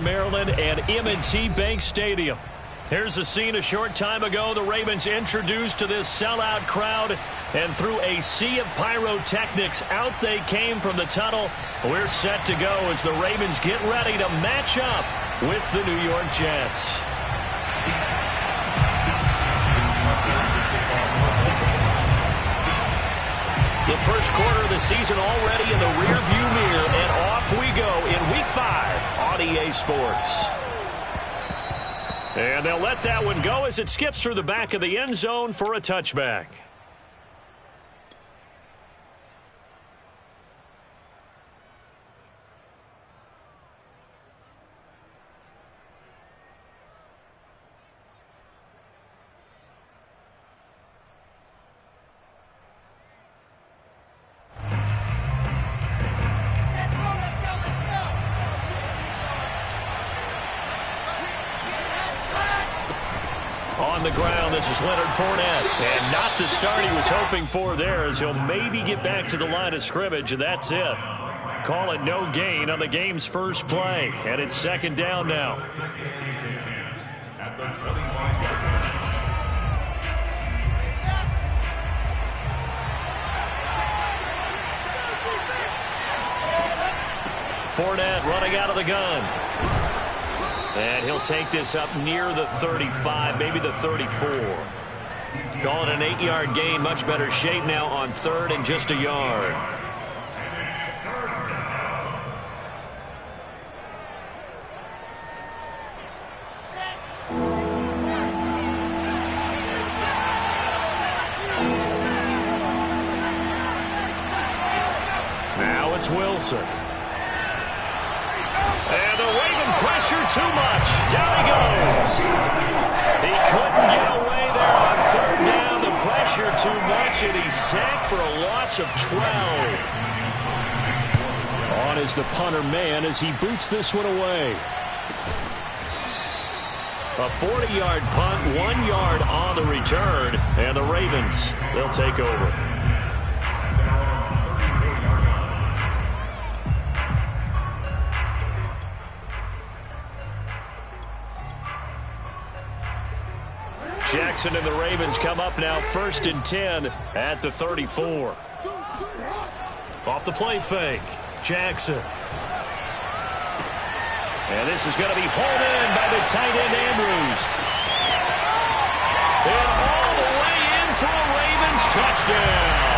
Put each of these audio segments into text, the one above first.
Maryland and M&T Bank Stadium. Here's a scene a short time ago. The Ravens introduced to this sellout crowd, and through a sea of pyrotechnics, out they came from the tunnel. We're set to go as the Ravens get ready to match up with the New York Jets. The first quarter of the season already in the rearview mirror, and off we go in Week 5 on EA Sports. And they'll let that one go as it skips through the back of the end zone for a touchback. On the ground, this is Leonard Fournette. And not the start he was hoping for there, as he'll maybe get back to the line of scrimmage, and that's it. Call it no gain on the game's first play. And it's second down now. Fournette running out of the gun. And he'll take this up near the 35, maybe the 34. Call it an 8-yard gain. Much better shape now on third and just a yard. Now it's Wilson. And the Raven pressure too much. Down he goes. He couldn't get away there on third down. The pressure too much, and he's sacked for a loss of 12. On is the punter man as he boots this one away. A 40-yard punt, 1 yard on the return, and the Ravens, they'll take over. Jackson and the Ravens come up now 1st and 10 at the 34. Off the play fake, Jackson. And this is going to be hauled in by the tight end Andrews. And all the way in for a Ravens touchdown.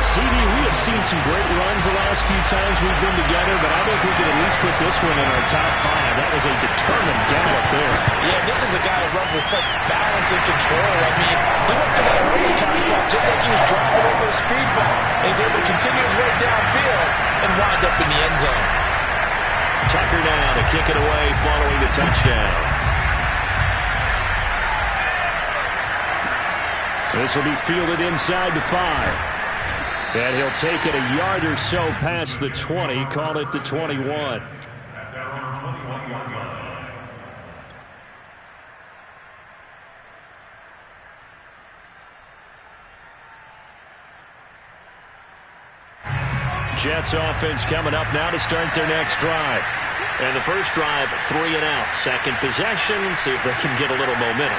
CD, we have seen some great runs the last few times we've been together, but I think we can at least put this one in our top 5. That was a determined gallop there. Yeah, this is a guy who runs with such balance and control. I mean, he went to that early contact just like he was driving over a speed bump. And he's able to continue his way downfield and wind up in the end zone. Tucker now to kick it away following the touchdown. This will be fielded inside the 5. And he'll take it a yard or so past the 20, call it the 21. Jets offense coming up now to start their next drive. And the first drive, 3 and out. Second possession, see if they can get a little momentum.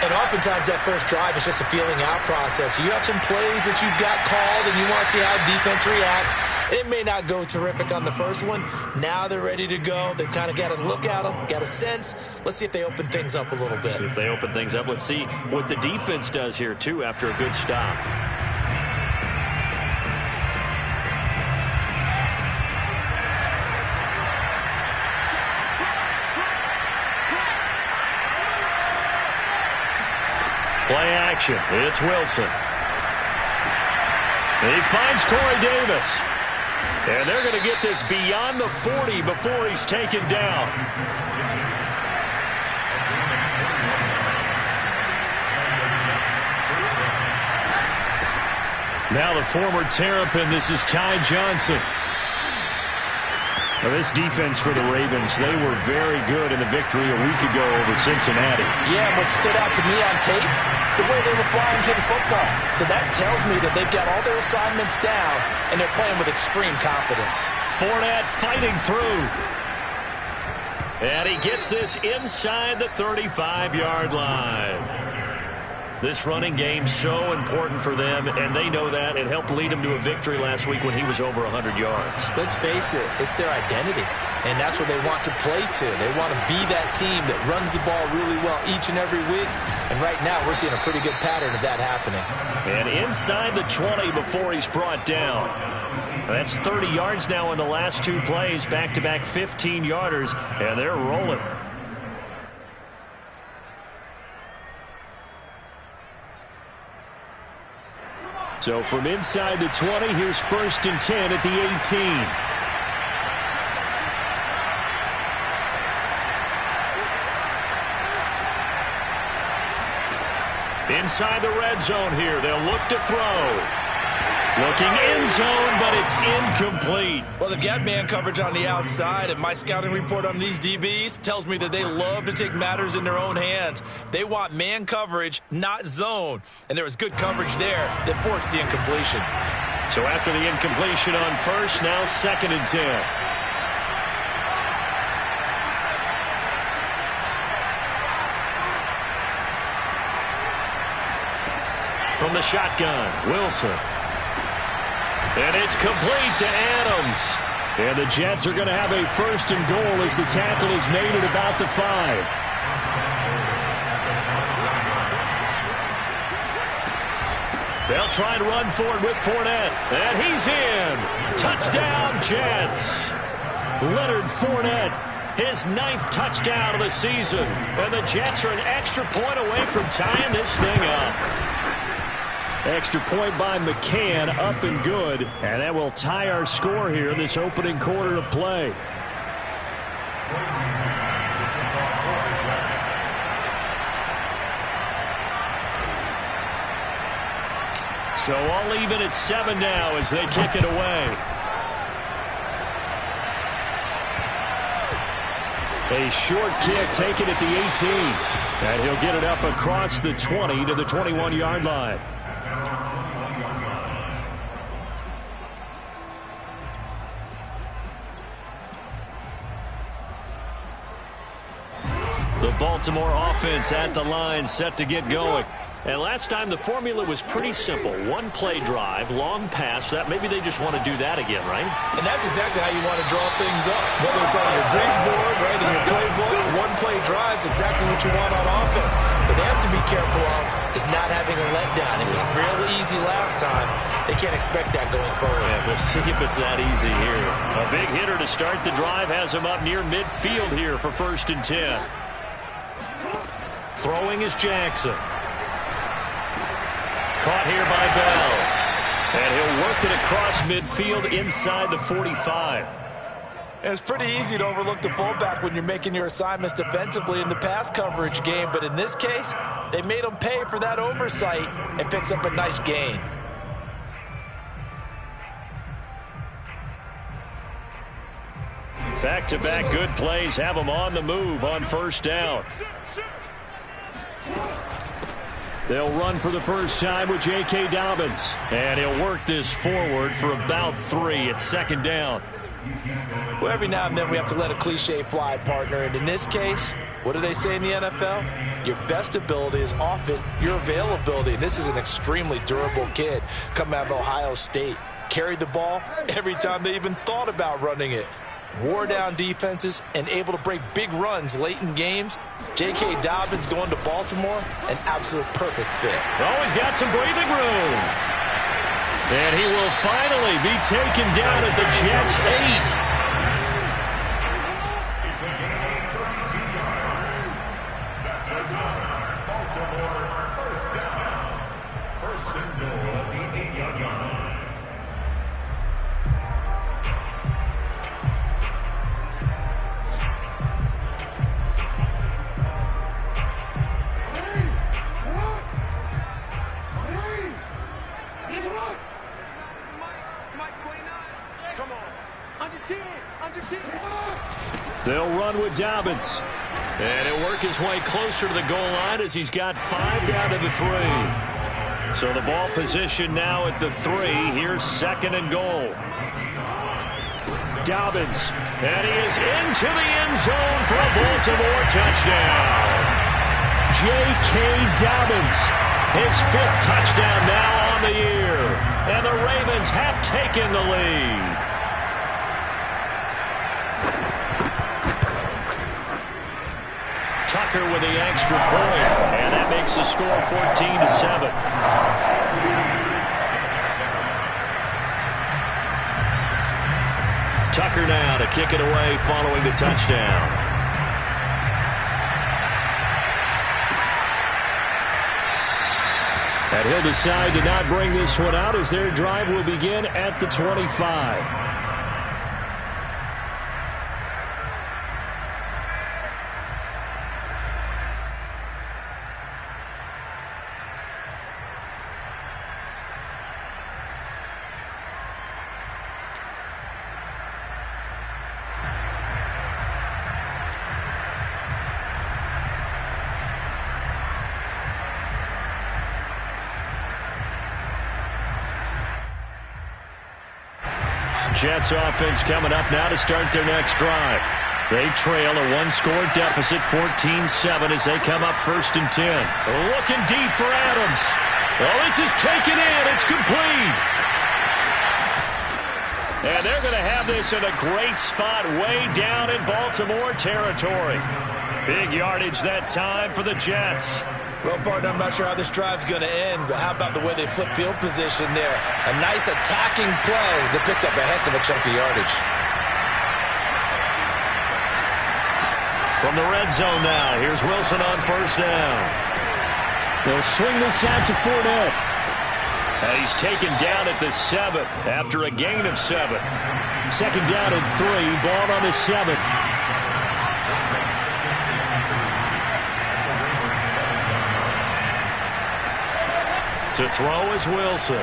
And oftentimes that first drive is just a feeling out process. You have some plays that you've got called and you want to see how defense reacts. It may not go terrific on the first one. Now they're ready to go. They've kind of got to look at them, got a sense. Let's see if they open things up a little bit. See if they open things up. Let's see what the defense does here, too, after a good stop. Play action. It's Wilson. And he finds Corey Davis. And they're going to get this beyond the 40 before he's taken down. Now the former Terrapin, this is Ty Johnson. Now this defense for the Ravens, they were very good in the victory a week ago over Cincinnati. Yeah, what stood out to me on tape, the way they were flying to the football. So that tells me that they've got all their assignments down, and they're playing with extreme confidence. Fournette fighting through. And he gets this inside the 35-yard line. This running game so important for them, and they know that. It helped lead them to a victory last week when he was over 100 yards. Let's face it, it's their identity, and that's what they want to play to. They want to be that team that runs the ball really well each and every week, and right now we're seeing a pretty good pattern of that happening. And inside the 20 before he's brought down. That's 30 yards now in the last two plays, back-to-back 15-yarders, and they're rolling. So from inside the 20, here's 1st and 10 at the 18. Inside the red zone here, they'll look to throw. Looking end zone, but it's incomplete. Well, they've got man coverage on the outside, and my scouting report on these DBs tells me that they love to take matters in their own hands. They want man coverage, not zone. And there was good coverage there that forced the incompletion. So after the incompletion on first, now 2nd and 10. From the shotgun, Wilson. And it's complete to Adams. And the Jets are going to have a 1st and goal as the tackle is made at about the 5. They'll try and run forward with Fournette. And he's in. Touchdown, Jets. Leonard Fournette, his 9th touchdown of the season. And the Jets are an extra point away from tying this thing up. Extra point by McCann, up and good. And that will tie our score here in this opening quarter of play. So all even at 7 now as they kick it away. A short kick taken at the 18. And he'll get it up across the 20 to the 21-yard line. The Baltimore offense at the line, set to get going. And last time the formula was pretty simple. One play drive, long pass. That maybe they just want to do that again, right? And that's exactly how you want to draw things up. Whether it's on your grease board, right, in your playbook, one play drive is exactly what you want on offense. But they have to be careful of is not having a letdown. It was real easy last time. They can't expect that going forward. Yeah, we'll see if it's that easy here. A big hitter to start the drive has him up near midfield here for 1st and 10. Throwing is Jackson. Caught here by Bell. And he'll work it across midfield inside the 45. And it's pretty easy to overlook the fullback when you're making your assignments defensively in the pass coverage game. But in this case, they made him pay for that oversight and picks up a nice gain. Back-to-back good plays have him on the move on 1st down. They'll run for the first time with J.K. Dobbins. And he'll work this forward for about 3 at 2nd down. Well, every now and then we have to let a cliche fly, partner. And in this case, what do they say in the NFL? Your best ability is often your availability. And this is an extremely durable kid coming out of Ohio State. Carried the ball every time they even thought about running it. Wore down defenses and able to break big runs late in games. J.K. Dobbins going to Baltimore, an absolute perfect fit. Always got some breathing room. And he will finally be taken down at the Jets' 8. They'll run with Dobbins. And he'll work his way closer to the goal line as he's got 5 down to the 3. So the ball position now at the 3. Here's 2nd and goal. Dobbins. And he is into the end zone for a Baltimore touchdown. J.K. Dobbins, his 5th touchdown now on the year. And the Ravens have taken the lead. Tucker with the extra point, and that makes the score 14-7. Tucker now to kick it away following the touchdown. And he'll decide to not bring this one out as their drive will begin at the 25. Jets offense coming up now to start their next drive. They trail a one-score deficit, 14-7, as they come up 1st and 10. Looking deep for Adams. Oh, this is taken in. It's complete. And they're going to have this in a great spot way down in Baltimore territory. Big yardage that time for the Jets. Well, partner, I'm not sure how this drive's going to end, but how about the way they flip field position there? A nice attacking play that picked up a heck of a chunk of yardage. From the red zone now, here's Wilson on 1st down. They'll swing this out to Fournette. And he's taken down at the 7 after a gain of 7. 2nd down and 3, ball on the 7. To throw is Wilson.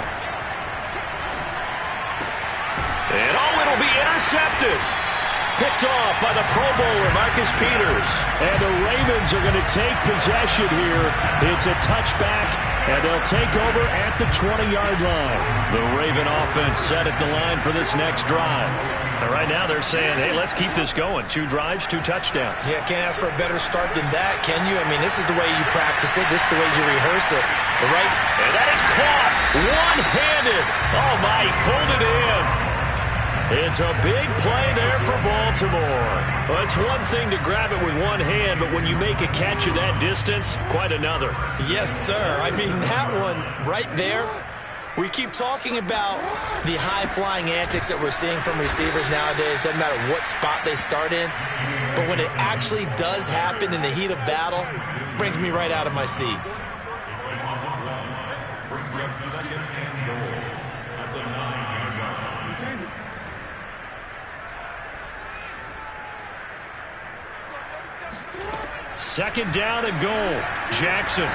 And it'll be intercepted. Picked off by the Pro Bowler, Marcus Peters. And the Ravens are going to take possession here. It's a touchback, and they'll take over at the 20-yard line. The Raven offense set at the line for this next drive. And right now they're saying, hey, let's keep this going. 2 drives, 2 touchdowns. Yeah, can't ask for a better start than that, can you? I mean, this is the way you practice it. This is the way you rehearse it. Right? And that is caught one-handed. Oh, my, he pulled it in. It's a big play there for Baltimore. Well, it's one thing to grab it with one hand, but when you make a catch of that distance, quite another. Yes, sir. I mean, that one right there. We keep talking about the high-flying antics that we're seeing from receivers nowadays. Doesn't matter what spot they start in. But when it actually does happen in the heat of battle, it brings me right out of my seat. Second down and goal. Jackson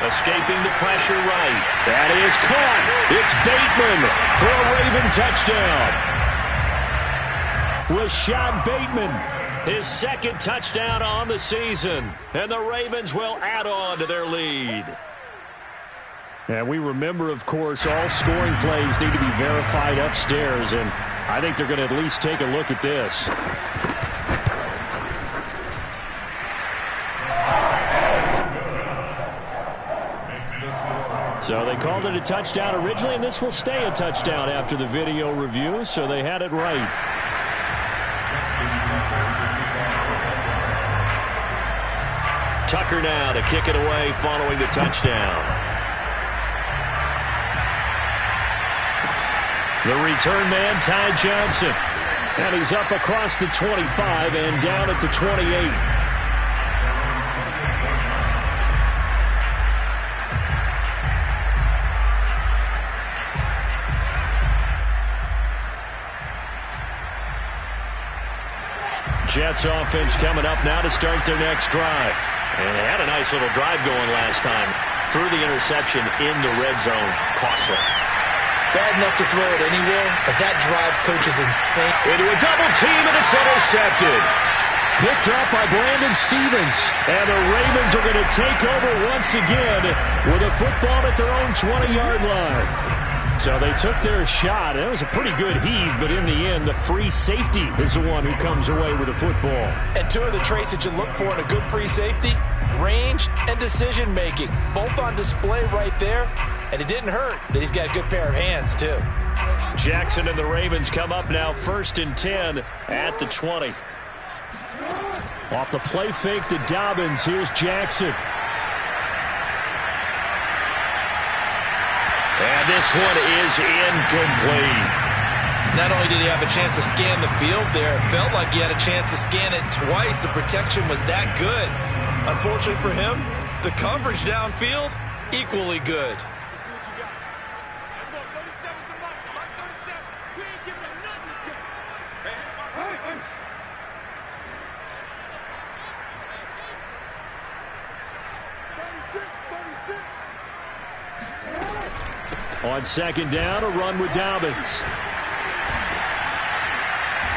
escaping the pressure right. That is caught. It's Bateman for a Raven touchdown. Rashad Bateman. His 2nd touchdown on the season. And the Ravens will add on to their lead. And we remember, of course, all scoring plays need to be verified upstairs. And I think they're going to at least take a look at this. So they called it a touchdown originally, and this will stay a touchdown after the video review, so they had it right. Tucker now to kick it away following the touchdown. The return man, Ty Johnson. And he's up across the 25 and down at the 28. Jets offense coming up now to start their next drive. And they had a nice little drive going last time. Threw the interception in the red zone. Costly. Bad enough to throw it anywhere, but that drives coaches insane. Into a double team, and it's intercepted. Picked up by Brandon Stevens. And the Ravens are going to take over once again with a football at their own 20-yard line. So they took their shot. It was a pretty good heave, but in the end, the free safety is the one who comes away with the football. And two of the traits that you look for in a good free safety, range and decision-making, both on display right there. And it didn't hurt that he's got a good pair of hands, too. Jackson and the Ravens come up now 1st and 10 at the 20. Off the play fake to Dobbins. Here's Jackson. And this one is incomplete. Not only did he have a chance to scan the field there, it felt like he had a chance to scan it twice. The protection was that good. Unfortunately for him, the coverage downfield, equally good. On 2nd down, a run with Dobbins.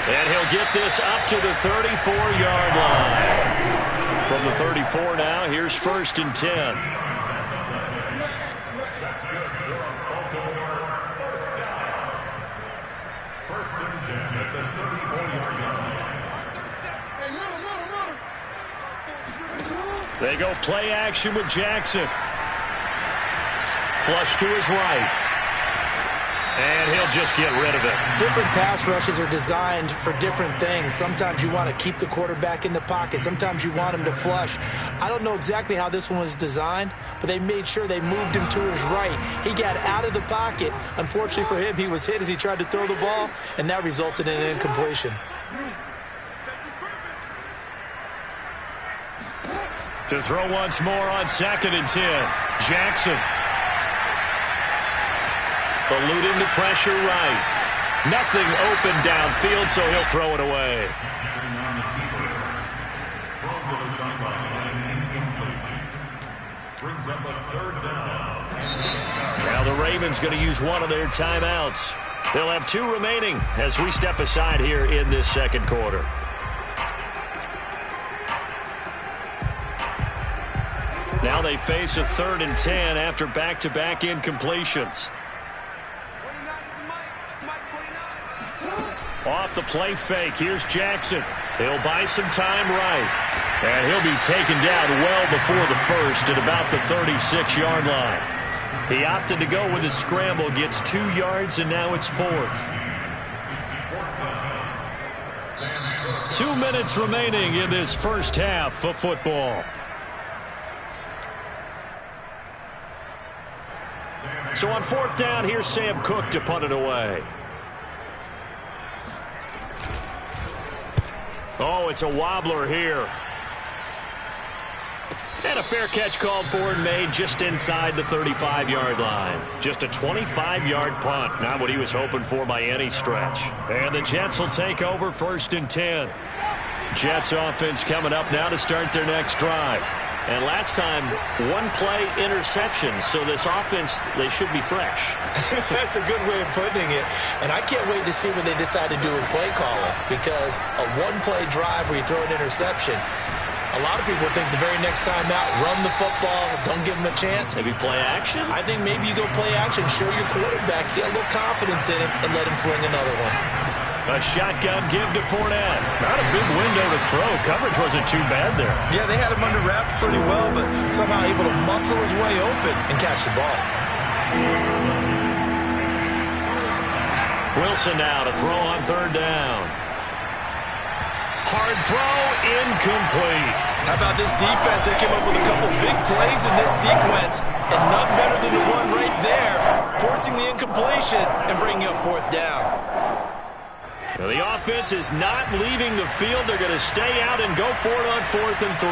And he'll get this up to the 34-yard line. From the 34 now, here's 1st and 10. They go play action with Jackson. Flush to his right. And he'll just get rid of it. Different pass rushes are designed for different things. Sometimes you want to keep the quarterback in the pocket. Sometimes you want him to flush. I don't know exactly how this one was designed, but they made sure they moved him to his right. He got out of the pocket. Unfortunately for him, he was hit as he tried to throw the ball, and that resulted in an incompletion. To throw once more on 2nd and 10. Jackson. Eluding the pressure right. Nothing open downfield, so he'll throw it away. Now the Ravens going to use one of their timeouts. They'll have 2 remaining as we step aside here in this 2nd quarter. Now they face a 3rd and 10 after back-to-back incompletions. Off the play fake, here's Jackson. He'll buy some time right. And he'll be taken down well before the first at about the 36-yard line. He opted to go with a scramble, gets 2 yards, and now it's 4th. 2 minutes remaining in this first half of football. So on 4th down, here's Sam Cook to punt it away. Oh, it's a wobbler here. And a fair catch called for and made just inside the 35-yard line. Just a 25-yard punt. Not what he was hoping for by any stretch. And the Jets will take over 1st and 10. Jets offense coming up now to start their next drive. And last time, 1-play interception. So this offense, they should be fresh. That's a good way of putting it. And I can't wait to see what they decide to do with play calling. Because a 1-play drive where you throw an interception, a lot of people think the very next time out, run the football, don't give them a chance. Maybe play action? I think maybe you go play action, show your quarterback, get a little confidence in him, and let him fling another one. A shotgun give to Fournette. Not a big window to throw. Coverage wasn't too bad there. Yeah, they had him under wraps pretty well, but somehow able to muscle his way open and catch the ball. Wilson now to throw on 3rd down. Hard throw, incomplete. How about this defense? They came up with a couple big plays in this sequence, and none better than the one right there, forcing the incompletion and bringing up 4th down. Now the offense is not leaving the field. They're going to stay out and go for it on 4th and 3.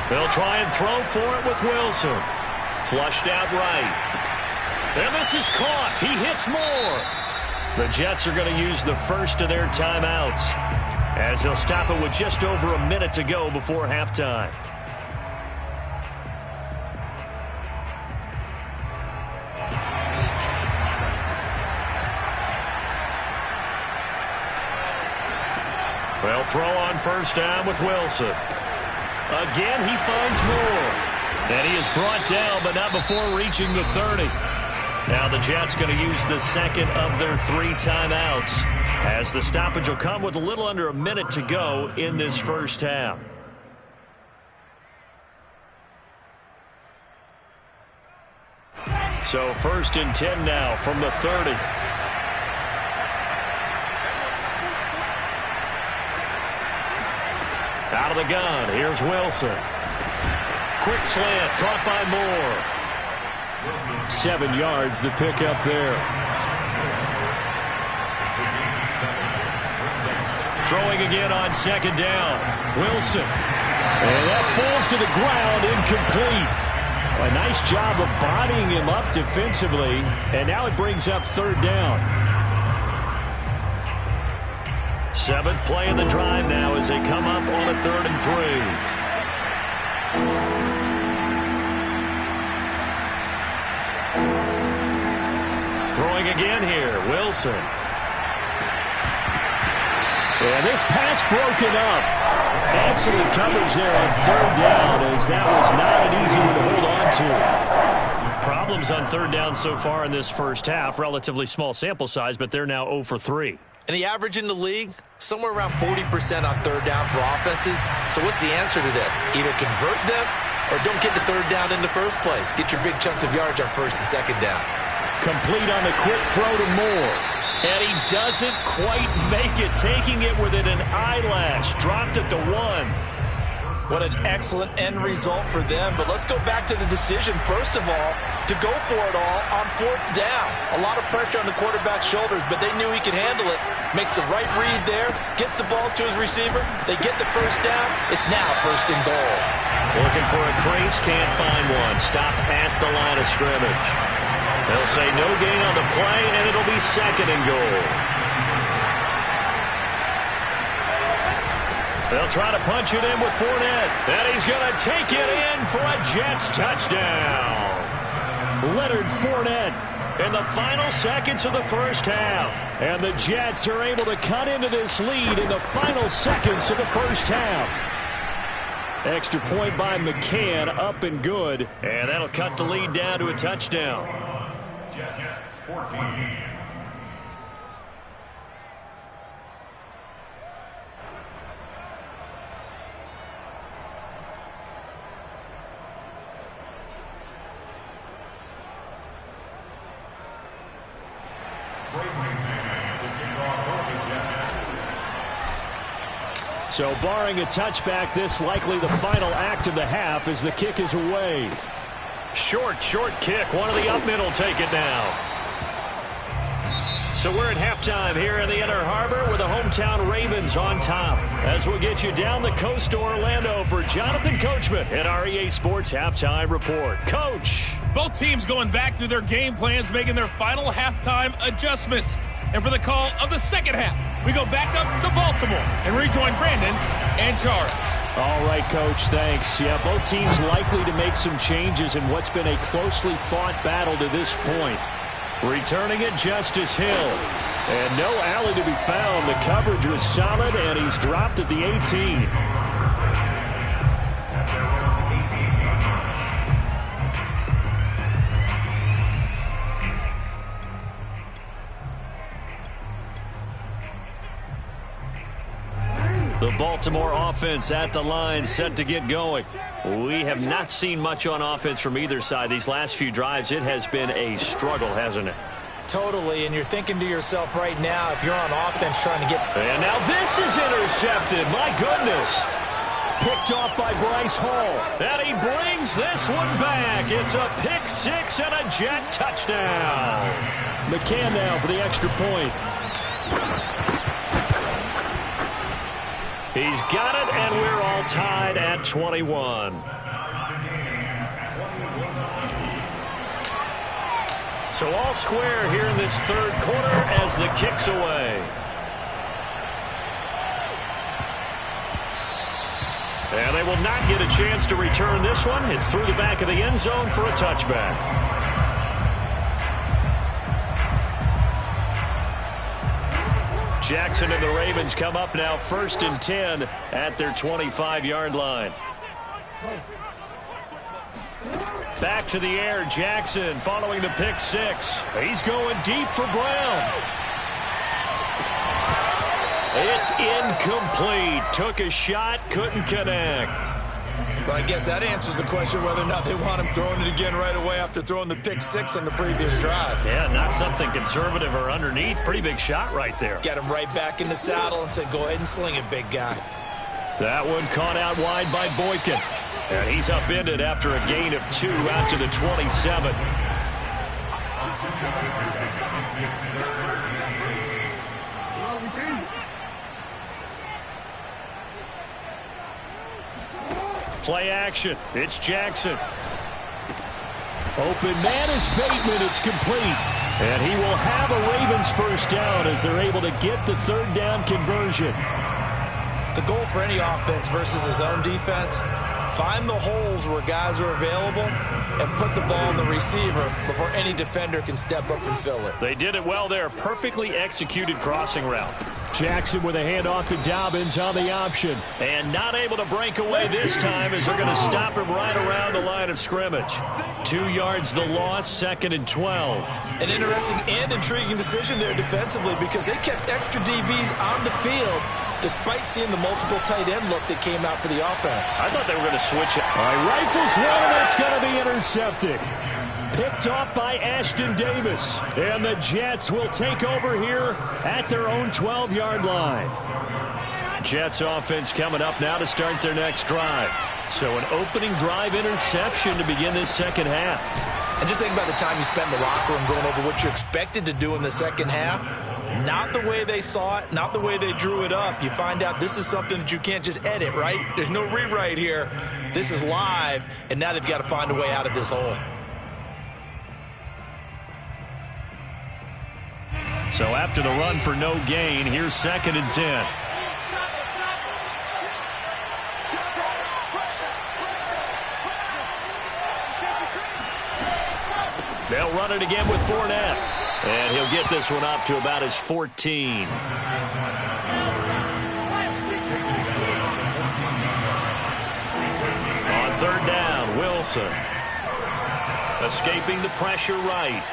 They'll try and throw for it with Wilson. Flushed out right. And this is caught. He hits more. The Jets are going to use the first of their timeouts as they'll stop it with just over a minute to go before halftime. They'll throw on 1st down with Wilson. Again, he finds more. And he is brought down, but not before reaching the 30. Now the Jets going to use the second of their 3 timeouts, as the stoppage will come with a little under a minute to go in this first half. So 1st and 10 now from the 30. Out of the gun, here's Wilson. Quick slant, caught by Moore. 7 yards, the pickup there. Throwing again on 2nd down. Wilson. And that falls to the ground, incomplete. A nice job of bodying him up defensively, and now it brings up 3rd down. 7th play of the drive now as they come up on a 3rd and 3. Throwing again here, Wilson. And this pass broken up. Excellent coverage there on 3rd down, as that was not an easy one to hold on to. Problems on 3rd down so far in this first half. Relatively small sample size, but they're now 0 for 3. And the average in the league, somewhere around 40% on 3rd down for offenses. So what's the answer to this? Either convert them or don't get the 3rd down in the first place. Get your big chunks of yards on 1st and 2nd down. Complete on the quick throw to Moore. And he doesn't quite make it, taking it within an eyelash. Dropped at the 1. What an excellent end result for them. But let's go back to the decision, first of all, to go for it all on 4th down. A lot of pressure on the quarterback's shoulders, but they knew he could handle it. Makes the right read there, gets the ball to his receiver. They get the 1st down. It's now 1st and goal. Looking for a crease, can't find one. Stopped at the line of scrimmage. They'll say no gain on the play, and it'll be 2nd and goal. They'll try to punch it in with Fournette. And he's going to take it in for a Jets touchdown. Leonard Fournette In the final seconds of the first half. And the Jets are able to cut into this lead in the final seconds of the first half. Extra point by McCann, up and good. And that'll cut the lead down to a touchdown. Jets 14. So barring a touchback, this likely the final act of the half as the kick is away. Short kick. One of the up mid will take it now. So we're at halftime here in the Inner Harbor with the hometown Ravens on top. As we'll get you down the coast to Orlando for Jonathan Coachman at our EA Sports Halftime Report. Coach. Both teams going back through their game plans, making their final halftime adjustments. And for the call of the second half, we go back up to Baltimore and rejoin Brandon and Charles. All right, Coach, thanks. Yeah, both teams likely to make some changes in what's been a closely fought battle to this point. Returning it, Justice Hill. And no alley to be found. The coverage was solid, and he's dropped at the 18. The Baltimore offense at the line, set to get going. We have not seen much on offense from either side. These last few drives, it has been a struggle, hasn't it? Totally, and you're thinking to yourself right now, if you're on offense trying to get... And now this is intercepted. My goodness. Picked off by Bryce Hall. And he brings this one back. It's a pick six and a Jet touchdown. McCann now for the extra point. He's got it, and we're all tied at 21. So all square here in this third quarter as the kick's away. And they will not get a chance to return this one. It's through the back of the end zone for a touchback. Jackson and the Ravens come up now 1st and 10 at their 25-yard line. Back to the air, Jackson following the pick six. He's going deep for Brown. It's incomplete. Took a shot, couldn't connect. Well, I guess that answers the question whether or not they want him throwing it again right away after throwing the pick six on the previous drive. Yeah, not something conservative or underneath. Pretty big shot right there. Get him right back in the saddle and said, go ahead and sling it, big guy. That one caught out wide by Boykin. And he's upended after a gain of 2 out to the 27. Play action. It's Jackson. Open man is Bateman. It's complete. And he will have a Ravens first down as they're able to get the third down conversion. The goal for any offense versus his own defense, find the holes where guys are available and put the ball in the receiver before any defender can step up and fill it. They did it well there. Perfectly executed crossing route. Jackson with a handoff to Dobbins on the option. And not able to break away this time as they're going to stop him right around the line of scrimmage. 2 yards the loss, 2nd and 12. An interesting and intriguing decision there defensively because they kept extra DBs on the field despite seeing the multiple tight end look that came out for the offense. I thought they were going to switch it. All right, rifles one, and that's going to be intercepted. Picked off by Ashton Davis. And the Jets will take over here at their own 12-yard line. Jets offense coming up now to start their next drive. So an opening drive interception to begin this second half. And just think about the time you spent in the locker room going over what you're expected to do in the second half. Not the way they saw it, not the way they drew it up. You find out this is something that you can't just edit, right? There's no rewrite here. This is live, and now they've got to find a way out of this hole. So after the run for no gain, here's 2nd and 10. They'll run it again with Fournette. And he'll get this one up to about his 14. On 3rd down, Wilson. Escaping the pressure right.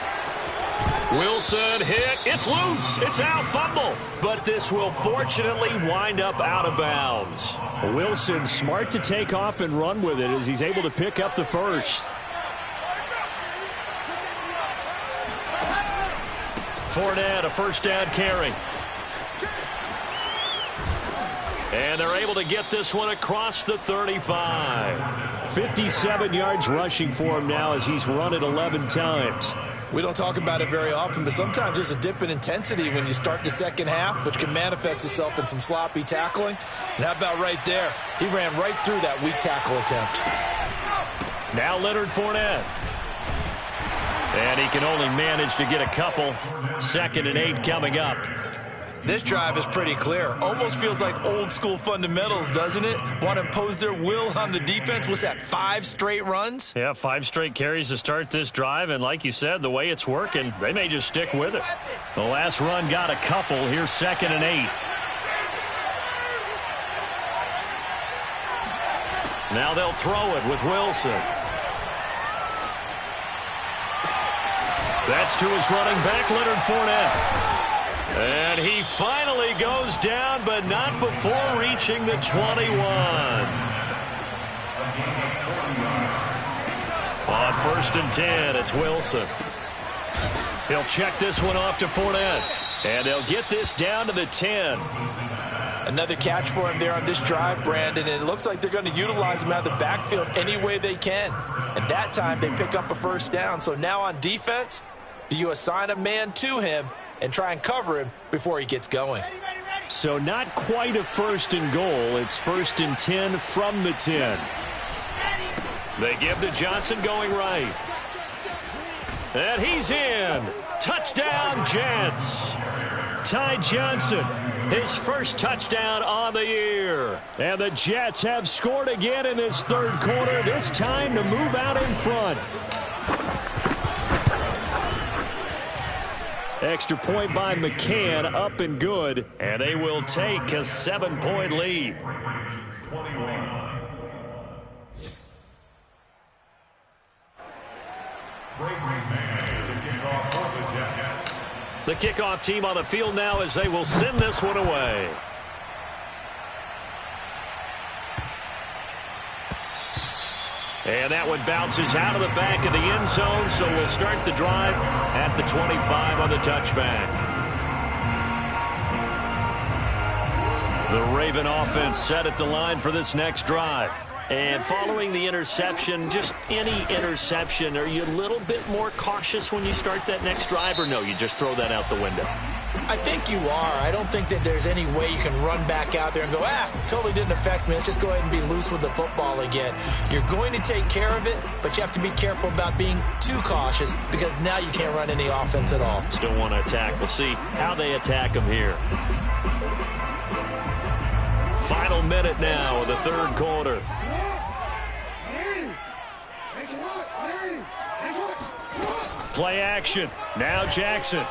Wilson hit. It's loose. It's out. Fumble. But this will fortunately wind up out of bounds. Wilson smart to take off and run with it as he's able to pick up the first. Fournette, a first down carry. And they're able to get this one across the 35. 57 yards rushing for him now as he's run it 11 times. We don't talk about it very often, but sometimes there's a dip in intensity when you start the second half, which can manifest itself in some sloppy tackling. And how about right there? He ran right through that weak tackle attempt. Now Leonard Fournette. And he can only manage to get a couple. 2nd and 8 coming up. This drive is pretty clear. Almost feels like old school fundamentals, doesn't it? Want to impose their will on the defense. What's that, 5 straight runs? Yeah, 5 straight carries to start this drive. And like you said, the way it's working, they may just stick with it. The last run got a couple. Here's 2nd and 8. Now they'll throw it with Wilson. That's to his running back, Leonard Fournette. And he finally goes down, but not before reaching the 21. On 1st and 10, it's Wilson. He'll check this one off to Fournette. And they'll get this down to the 10. Another catch for him there on this drive, Brandon, and it looks like they're going to utilize him out of the backfield any way they can. And that time they pick up a first down. So now on defense, do you assign a man to him and try and cover him before he gets going? So not quite a 1st and goal. It's 1st and 10 from the 10. They give to Johnson going right. And he's in. Touchdown, Jets. Ty Johnson, his first touchdown on the year. And the Jets have scored again in this 3rd quarter, this time to move out in front. Extra point by McCann, up and good. And they will take a 7-point lead. The kickoff team on the field now as they will send this one away. And that one bounces out of the back of the end zone, so we'll start the drive at the 25 on the touchback. The Raven offense set at the line for this next drive. And following the interception, just any interception, are you a little bit more cautious when you start that next drive, or no, you just throw that out the window? I think you are. I don't think that there's any way you can run back out there and go, totally didn't affect me. Let's just go ahead and be loose with the football again. You're going to take care of it, but you have to be careful about being too cautious because now you can't run any offense at all. Still want to attack. We'll see how they attack them here. Final minute now of the third quarter. Play action. Now Jackson.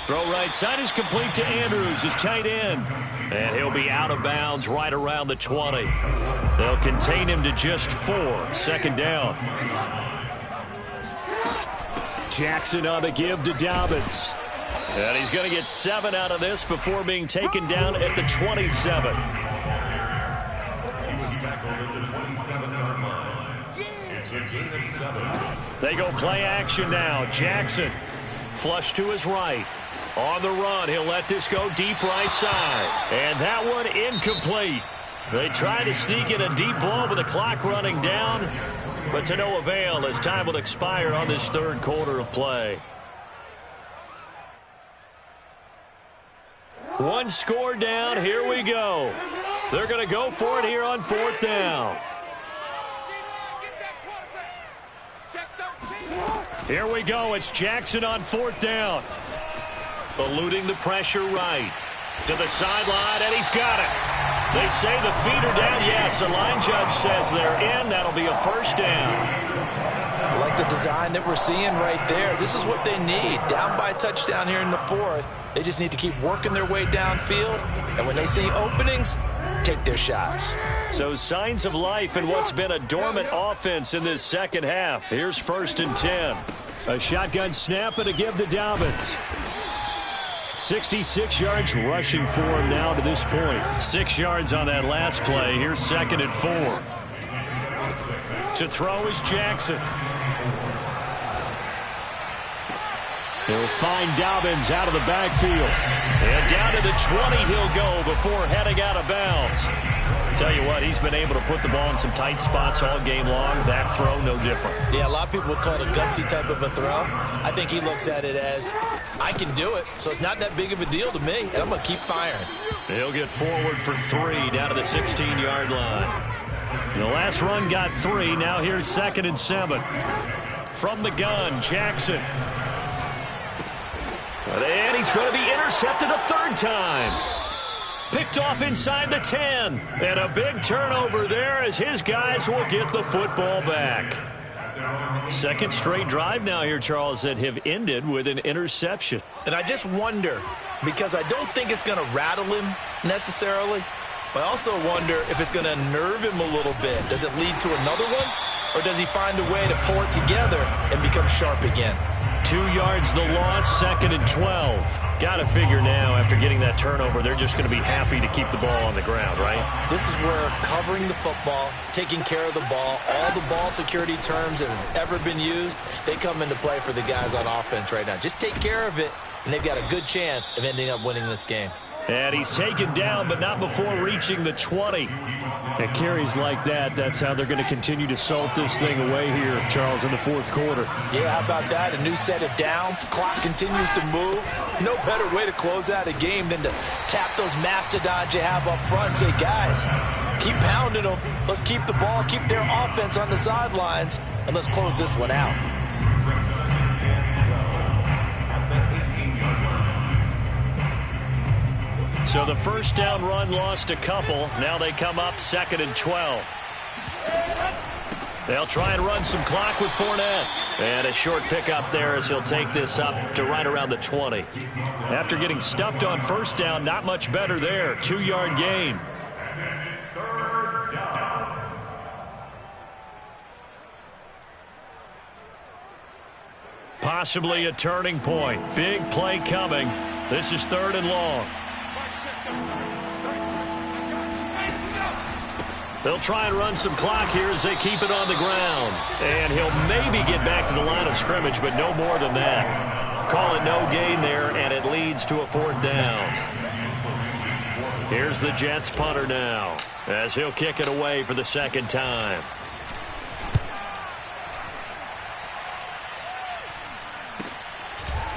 Throw right side is complete to Andrews, his tight end. And he'll be out of bounds right around the 20. They'll contain him to just 4. Second down. Jackson on the give to Dobbins. And he's going to get 7 out of this before being taken down at the 27. He was tackled at the 27-yard line. It's a gain of 7. They go play action now. Jackson flush to his right. On the run, he'll let this go deep right side. And that one incomplete. They try to sneak in a deep ball with the clock running down, but to no avail as time will expire on this third quarter of play. One score down. Here we go. They're going to go for it here on 4th down. Here we go. It's Jackson on 4th down. Eluding the pressure right. To the sideline, and he's got it. They say the feet are down. Yes, the line judge says they're in. That'll be a first down. I like the design that we're seeing right there. This is what they need. Down by a touchdown here in the 4th. They just need to keep working their way downfield. And when they see openings, take their shots. So signs of life in what's been a dormant offense in this second half. Here's 1st and 10. A shotgun snap and a give to Dobbins. 66 yards rushing for him now to this point. 6 yards on that last play. Here's 2nd and 4. To throw is Jackson. He'll find Dobbins out of the backfield. And down to the 20 he'll go before heading out of bounds. Tell you what, he's been able to put the ball in some tight spots all game long. That throw, no different. Yeah, a lot of people would call it a gutsy type of a throw. I think he looks at it as, I can do it, so it's not that big of a deal to me, and I'm going to keep firing. He'll get forward for 3 down to the 16-yard line. The last run got 3. Now here's 2nd and 7. From the gun, Jackson. And he's going to be intercepted a 3rd time. Picked off inside the 10. And a big turnover there as his guys will get the football back. Second straight drive now here, Charles, that have ended with an interception. And I just wonder, because I don't think it's going to rattle him necessarily, but I also wonder if it's going to nerve him a little bit. Does it lead to another one? Or does he find a way to pull it together and become sharp again? 2 yards the loss, 2nd and 12. Got to figure now after getting that turnover, they're just going to be happy to keep the ball on the ground, right? This is where covering the football, taking care of the ball, all the ball security terms that have ever been used, they come into play for the guys on offense right now. Just take care of it, and they've got a good chance of ending up winning this game. And he's taken down, but not before reaching the 20. At carries like that, that's how they're going to continue to salt this thing away here, Charles, in the 4th quarter. Yeah, how about that? A new set of downs. Clock continues to move. No better way to close out a game than to tap those mastodons you have up front and say, guys, keep pounding them. Let's keep the ball, keep their offense on the sidelines, and let's close this one out. So the first down run lost a couple. Now they come up 2nd and 12. They'll try and run some clock with Fournette. And a short pickup there as he'll take this up to right around the 20. After getting stuffed on first down, not much better there. 2-yard gain. possibly a turning point. Big play coming. This is 3rd and long. They'll try and run some clock here as they keep it on the ground. And he'll maybe get back to the line of scrimmage, but no more than that. Call it no gain there, and it leads to a 4th down. Here's the Jets punter now, as he'll kick it away for the 2nd time.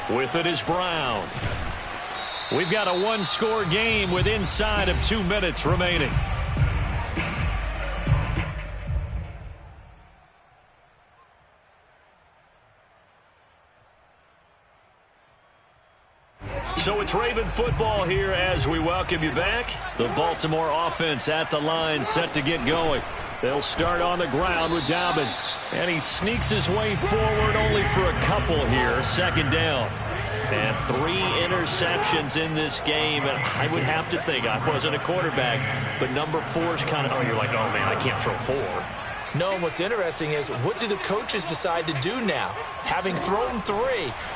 With it is Brown. We've got a 1-score game with inside of 2 minutes remaining. So it's Raven football here as we welcome you back. The Baltimore offense at the line, set to get going. They'll start on the ground with Dobbins. And he sneaks his way forward only for a couple here. 2nd down. And 3 interceptions in this game. And I would have to think, I wasn't a quarterback, but number 4 is kind of, you're like, oh, man, I can't throw 4. No, and what's interesting is, what do the coaches decide to do now? Having thrown 3,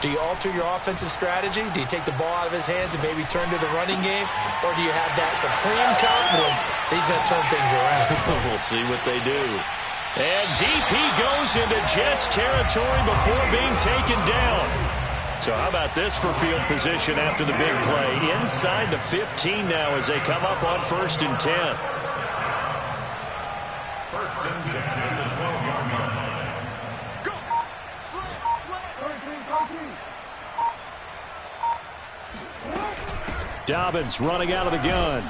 do you alter your offensive strategy? Do you take the ball out of his hands and maybe turn to the running game? Or do you have that supreme confidence that he's going to turn things around? We'll see what they do. And deep he goes into Jets territory before being taken down. So how about this for field position after the big play? Inside the 15 now as they come up on 1st and 10. 1st and 10 at the 12-yard line. Go! Dobbins running out of the gun.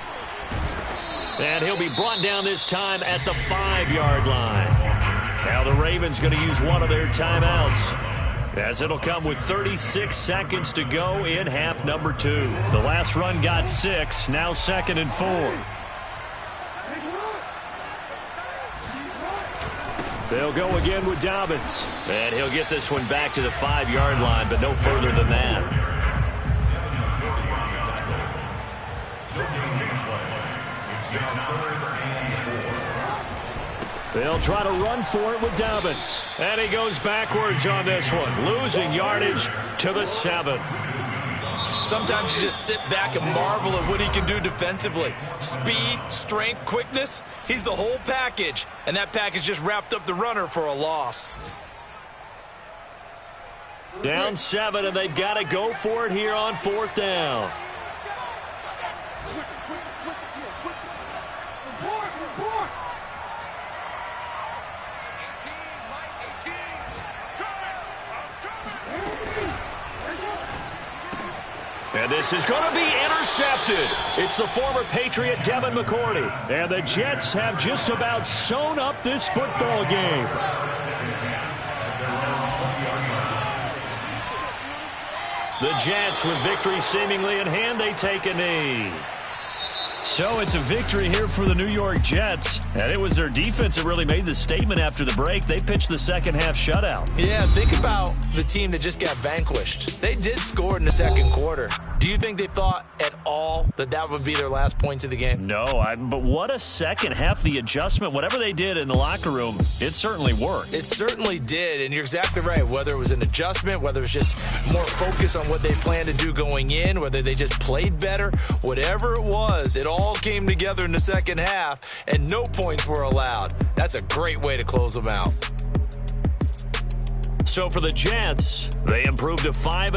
And he'll be brought down this time at the 5-yard line. Now the Ravens going to use one of their timeouts, as it'll come with 36 seconds to go in half number 2. The last run got 6, now 2nd and 4. They'll go again with Dobbins. And he'll get this one back to the 5-yard line, but no further than that. They'll try to run for it with Dobbins. And he goes backwards on this one, losing yardage to the 7. Sometimes you just sit back and marvel at what he can do defensively. Speed, strength, quickness, he's the whole package. And that package just wrapped up the runner for a loss. Down 7, and they've got to go for it here on 4th down. And this is going to be intercepted. It's the former Patriot Devin McCourty. And the Jets have just about sewn up this football game. The Jets, with victory seemingly in hand, they take a knee. So it's a victory here for the New York Jets. And it was their defense that really made the statement after the break. They pitched the second-half shutout. Yeah, think about the team that just got vanquished. They did score in the 2nd quarter. Do you think they thought at all that that would be their last points of the game? No, but what a second half. The adjustment, whatever they did in the locker room, it certainly worked. It certainly did, and you're exactly right. Whether it was an adjustment, whether it was just more focus on what they planned to do going in, whether they just played better, whatever it was, it all came together in the 2nd half, and no points were allowed. That's a great way to close them out. So for the Jets, they improved to 5